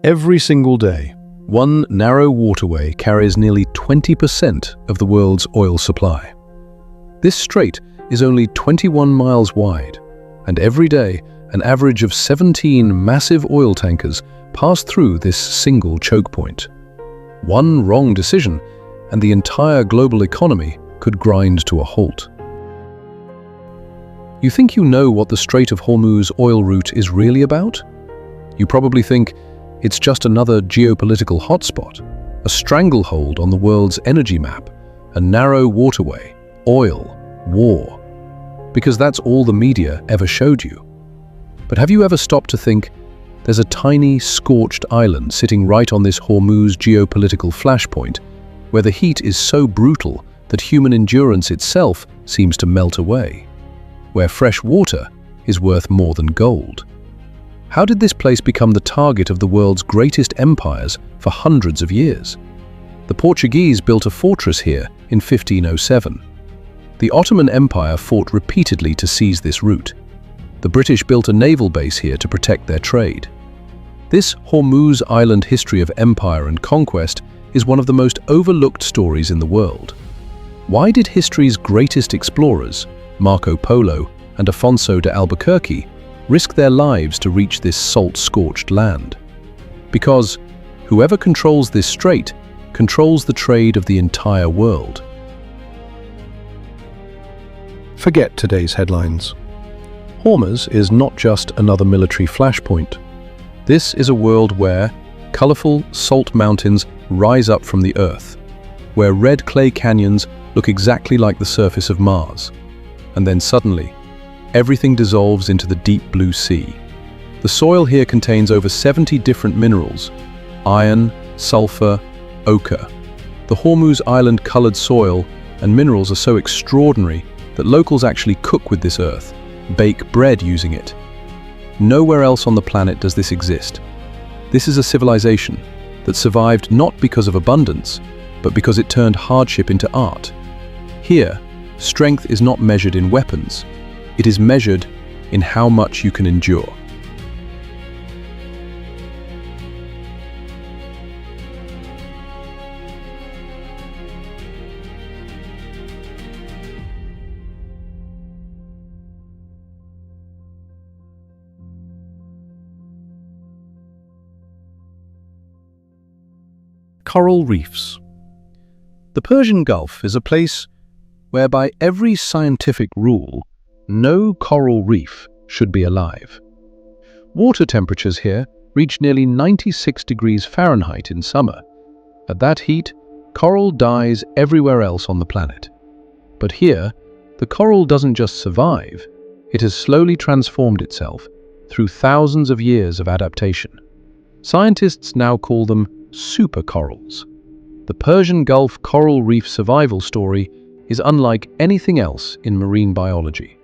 Every single day, one narrow waterway carries nearly 20% of the world's oil supply. This strait is only 21 miles wide, and every day, an average of 17 massive oil tankers pass through this single choke point. One wrong decision, and the entire global economy could grind to a halt. You think you know what the Strait of Hormuz oil route is really about? You probably think it's just another geopolitical hotspot, a stranglehold on the world's energy map, a narrow waterway, oil, war. Because that's all the media ever showed you. But have you ever stopped to think, there's a tiny, scorched island sitting right on this Hormuz geopolitical flashpoint, where the heat is so brutal that human endurance itself seems to melt away, where fresh water is worth more than gold? How did this place become the target of the world's greatest empires for hundreds of years? The Portuguese built a fortress here in 1507. The Ottoman Empire fought repeatedly to seize this route. The British built a naval base here to protect their trade. This Hormuz Island history of empire and conquest is one of the most overlooked stories in the world. Why did history's greatest explorers, Marco Polo and Afonso de Albuquerque, risk their lives to reach this salt-scorched land? Because whoever controls this strait controls the trade of the entire world. Forget today's headlines. Hormuz is not just another military flashpoint. This is a world where colorful salt mountains rise up from the earth, where red clay canyons look exactly like the surface of Mars, and then suddenly, everything dissolves into the deep blue sea. The soil here contains over 70 different minerals: iron, sulfur, ochre. The Hormuz Island colored soil and minerals are so extraordinary that locals actually cook with this earth, bake bread using it. Nowhere else on the planet does this exist. This is a civilization that survived not because of abundance, but because it turned hardship into art. Here, strength is not measured in weapons. It is measured in how much you can endure. Coral reefs. The Persian Gulf is a place where by every scientific rule, no coral reef should be alive. Water temperatures here reach nearly 96 degrees Fahrenheit in summer. At that heat, coral dies everywhere else on the planet. But here, the coral doesn't just survive, it has slowly transformed itself through thousands of years of adaptation. Scientists now call them supercorals. The Persian Gulf coral reef survival story is unlike anything else in marine biology.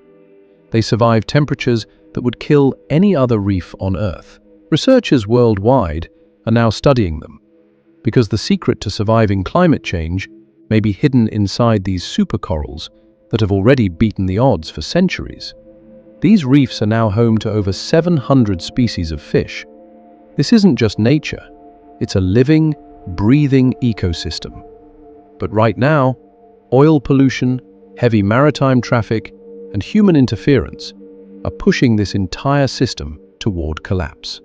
They survive temperatures that would kill any other reef on Earth. Researchers worldwide are now studying them, because the secret to surviving climate change may be hidden inside these supercorals that have already beaten the odds for centuries. These reefs are now home to over 700 species of fish. This isn't just nature, it's a living, breathing ecosystem. But right now, oil pollution, heavy maritime traffic, and human interference are pushing this entire system toward collapse.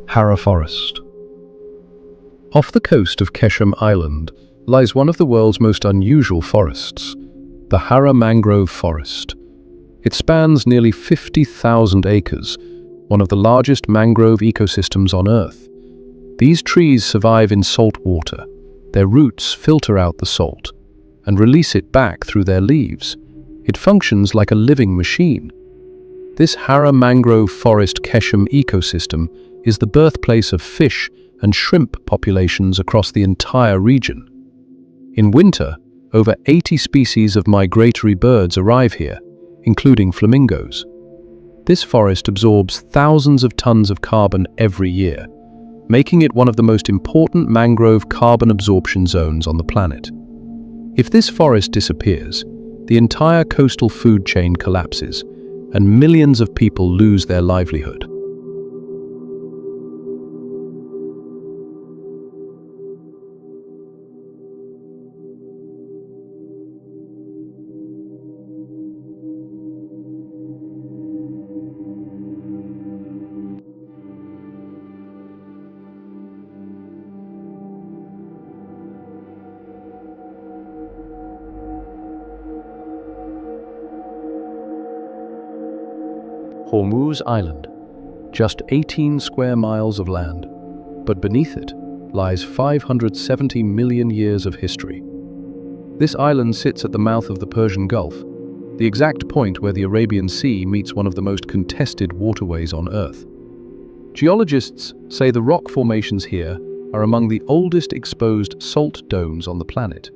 Hara Forest. Off the coast of Keshem Island lies one of the world's most unusual forests, the Hara Mangrove Forest. It spans nearly 50,000 acres, one of the largest mangrove ecosystems on Earth. These trees survive in salt water. Their roots filter out the salt and release it back through their leaves. It functions like a living machine. This Hara mangrove forest Keshem ecosystem is the birthplace of fish and shrimp populations across the entire region. In winter, over 80 species of migratory birds arrive here, including flamingos. This forest absorbs thousands of tons of carbon every year, making it one of the most important mangrove carbon absorption zones on the planet. If this forest disappears, the entire coastal food chain collapses, and millions of people lose their livelihood. Hormuz Island, just 18 square miles of land, but beneath it lies 570 million years of history. This island sits at the mouth of the Persian Gulf, the exact point where the Arabian Sea meets one of the most contested waterways on Earth. Geologists say the rock formations here are among the oldest exposed salt domes on the planet.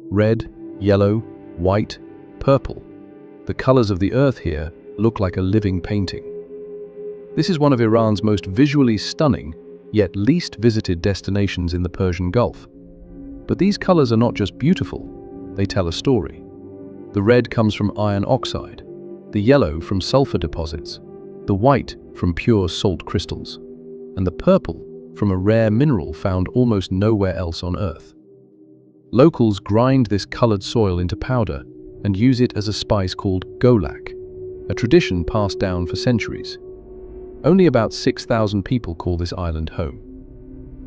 Red, yellow, white, purple. The colors of the earth here look like a living painting. This is one of Iran's most visually stunning, yet least visited destinations in the Persian Gulf. But these colors are not just beautiful, they tell a story. The red comes from iron oxide, the yellow from sulfur deposits, the white from pure salt crystals, and the purple from a rare mineral found almost nowhere else on Earth. Locals grind this colored soil into powder and use it as a spice called golak, a tradition passed down for centuries. Only about 6,000 people call this island home.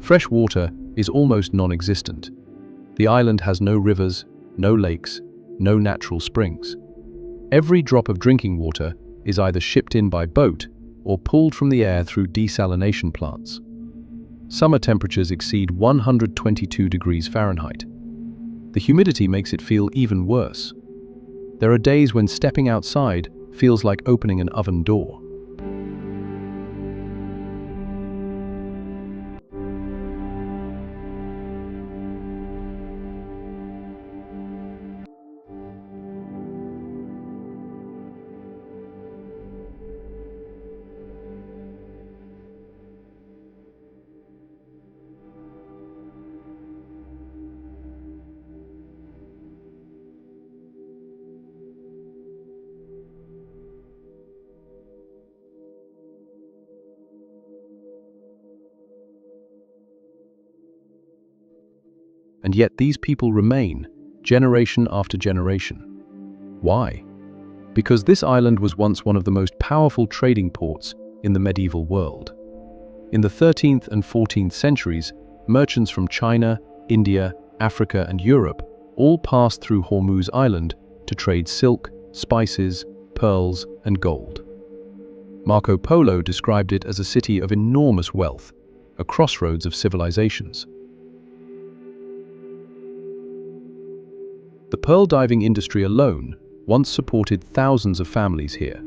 Fresh water is almost non-existent. The island has no rivers, no lakes, no natural springs. Every drop of drinking water is either shipped in by boat or pulled from the air through desalination plants. Summer temperatures exceed 122 degrees Fahrenheit. The humidity makes it feel even worse. There are days when stepping outside feels like opening an oven door. And yet these people remain, generation after generation. Why? Because this island was once one of the most powerful trading ports in the medieval world. In the 13th and 14th centuries, merchants from China, India, Africa, and Europe all passed through Hormuz Island to trade silk, spices, pearls, and gold. Marco Polo described it as a city of enormous wealth, a crossroads of civilizations. The pearl diving industry alone once supported thousands of families here.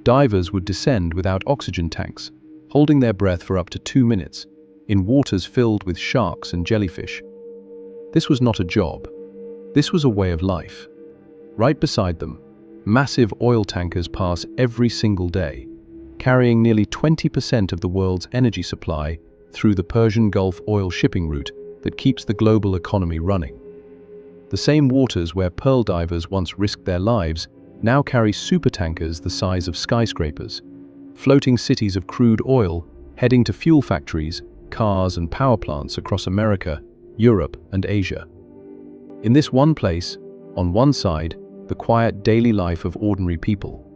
Divers would descend without oxygen tanks, holding their breath for up to 2 minutes, in waters filled with sharks and jellyfish. This was not a job. This was a way of life. Right beside them, massive oil tankers pass every single day, carrying nearly 20% of the world's energy supply through the Persian Gulf oil shipping route that keeps the global economy running. The same waters where pearl divers once risked their lives now carry supertankers the size of skyscrapers, floating cities of crude oil heading to fuel factories, cars, and power plants across America, Europe, and Asia. In this one place, on one side, the quiet daily life of ordinary people.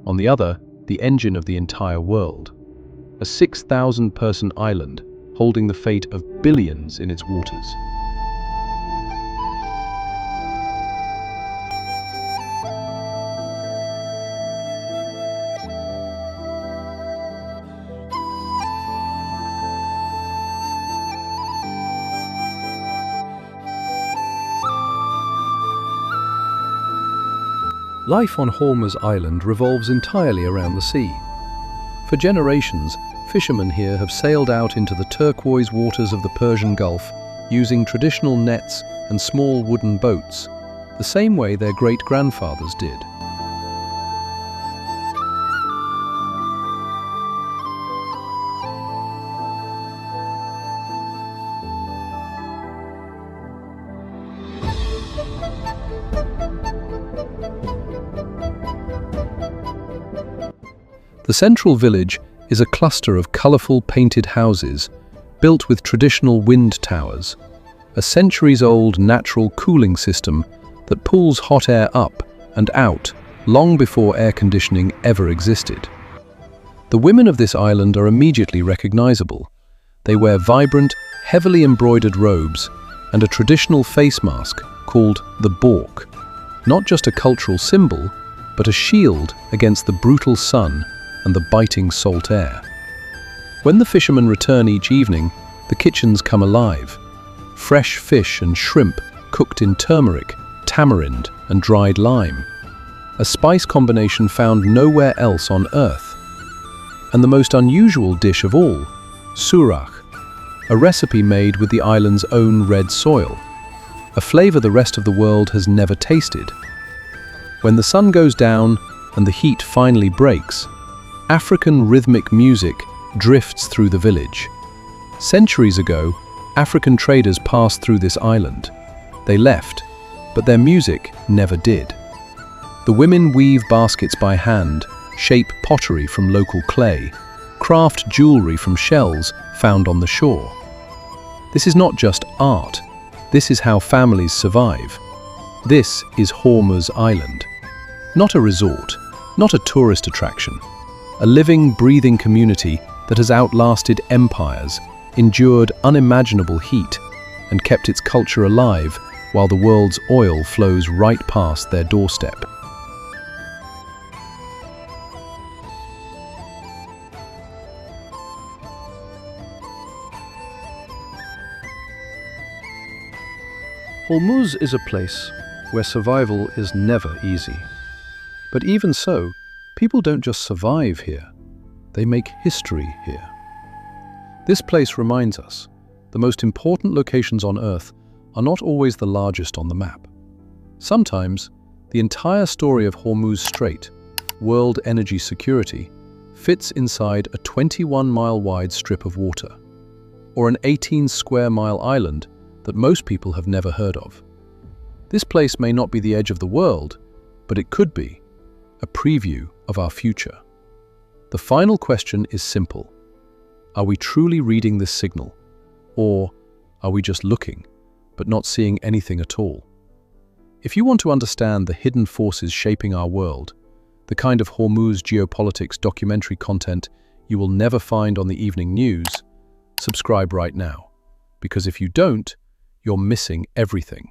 On the other, the engine of the entire world. A 6,000-person island holding the fate of billions in its waters. Life on Hormuz Island revolves entirely around the sea. For generations, fishermen here have sailed out into the turquoise waters of the Persian Gulf using traditional nets and small wooden boats, the same way their great-grandfathers did. The central village is a cluster of colourful painted houses built with traditional wind towers, a centuries-old natural cooling system that pulls hot air up and out long before air conditioning ever existed. The women of this island are immediately recognisable. They wear vibrant, heavily embroidered robes and a traditional face mask called the bork, not just a cultural symbol, but a shield against the brutal sun and the biting salt air. When the fishermen return each evening, the kitchens come alive. Fresh fish and shrimp cooked in turmeric, tamarind, and dried lime, a spice combination found nowhere else on Earth. And the most unusual dish of all, surach, a recipe made with the island's own red soil, a flavor the rest of the world has never tasted. When the sun goes down and the heat finally breaks, African rhythmic music drifts through the village. Centuries ago, African traders passed through this island. They left, but their music never did. The women weave baskets by hand, shape pottery from local clay, craft jewelry from shells found on the shore. This is not just art. This is how families survive. This is Hormuz Island. Not a resort, not a tourist attraction. A living, breathing community that has outlasted empires, endured unimaginable heat, and kept its culture alive while the world's oil flows right past their doorstep. Hormuz is a place where survival is never easy. But even so, people don't just survive here, they make history here. This place reminds us, the most important locations on Earth are not always the largest on the map. Sometimes, the entire story of Hormuz Strait, world energy security, fits inside a 21-mile-wide strip of water, or an 18-square-mile island that most people have never heard of. This place may not be the edge of the world, but it could be, a preview of our future. The final question is simple. Are we truly reading this signal? Or are we just looking, but not seeing anything at all? If you want to understand the hidden forces shaping our world, the kind of Hormuz Geopolitics documentary content you will never find on the evening news, subscribe right now. Because if you don't, you're missing everything.